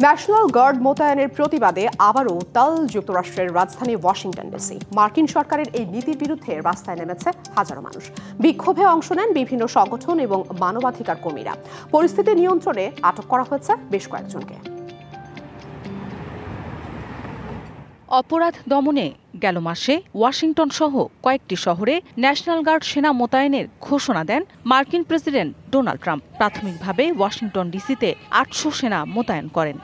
National guard মোতায়েনের প্রতিবাদে আবারও উত্তাল যুক্তরাষ্ট্রের রাজধানী ওয়াশিংটন ডিসি। মার্কিন সরকারের এই নীতির বিরুদ্ধে রাস্তায় নেমেছে হাজারো মানুষ। বিক্ষোভে অংশ নেন বিভিন্ন সংগঠন এবং মানবাধিকার কর্মীরা। পরিস্থিতি নিয়ন্ত্রণে আটক করা হয়েছে বেশ কয়েকজনকে। অপরাধ দমনে গেল মাসে ওয়াশিংটন সহ কয়েকটি শহরে ন্যাশনাল গার্ড সেনা মোতায়েনের ঘোষণা দেন মার্কিন প্রেসিডেন্ট ডোনাল্ড ট্রাম্প। প্রাথমিকভাবে ওয়াশিংটন ডিসিতে 800 সেনা মোতায়েন করেন।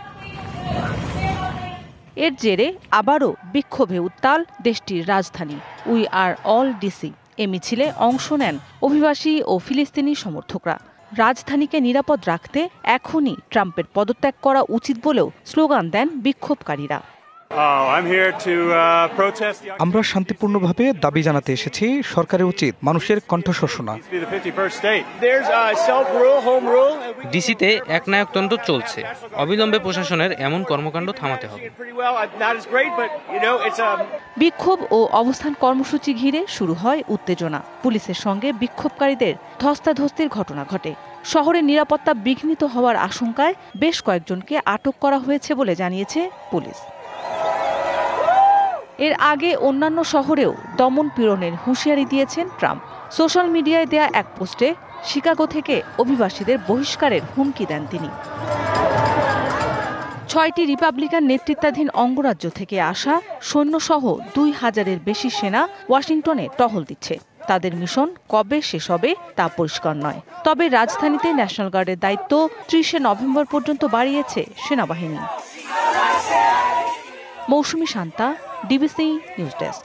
এর জেরে আবারও বিক্ষোভে উত্তাল দেশটির রাজধানী। উই আর অল ডিসি এ মিছিলে অংশ নেন অভিবাসী ও ফিলিস্তিনি সমর্থকরা। রাজধানীকে নিরাপদ রাখতে এখনই ট্রাম্পের পদত্যাগ করা উচিত বলেও স্লোগান দেন বিক্ষোভকারীরা। আমরা শান্তিপূর্ণভাবে দাবি জানাতে এসেছি, সরকারের উচিত মানুষের কণ্ঠস্বর শোনা। ডিসিতে একনায়কতন্ত্র চলছে, অবিলম্বে প্রশাসনের এমন কর্মকাণ্ড থামাতে হবে। বিক্ষোভ ও অবস্থান কর্মসূচি ঘিরে শুরু হয় উত্তেজনা। পুলিশের সঙ্গে বিক্ষোভকারীদের ধস্তাধস্তির ঘটনা ঘটে। শহরের নিরাপত্তা বিঘ্নিত হওয়ার আশঙ্কায় বেশ কয়েকজনকে আটক করা হয়েছে বলে জানিয়েছে পুলিশ। এর আগে অন্যান্য শহরেও দমন পীড়নের হুঁশিয়ারি দিয়েছেন ট্রাম্প। সোশ্যাল মিডিয়ায় দেয়া এক পোস্টে শিকাগো থেকে অভিবাসীদের বহিষ্কারের হুমকি দেন তিনি। 6টি রিপাবলিকান নেতৃত্বাধীন অঙ্গরাজ্য থেকে আসা সৈন্যসহ 2000-এর বেশি সেনা ওয়াশিংটনে টহল দিচ্ছে। তাদের মিশন কবে শেষ হবে তা পরিষ্কার নয়। তবে রাজধানীতে ন্যাশনাল গার্ডের দায়িত্ব 30শে নভেম্বর পর্যন্ত বাড়িয়েছে সেনাবাহিনী। মৌসুমী শান্তা, ডিবিসি নিউজ ডেস্ক।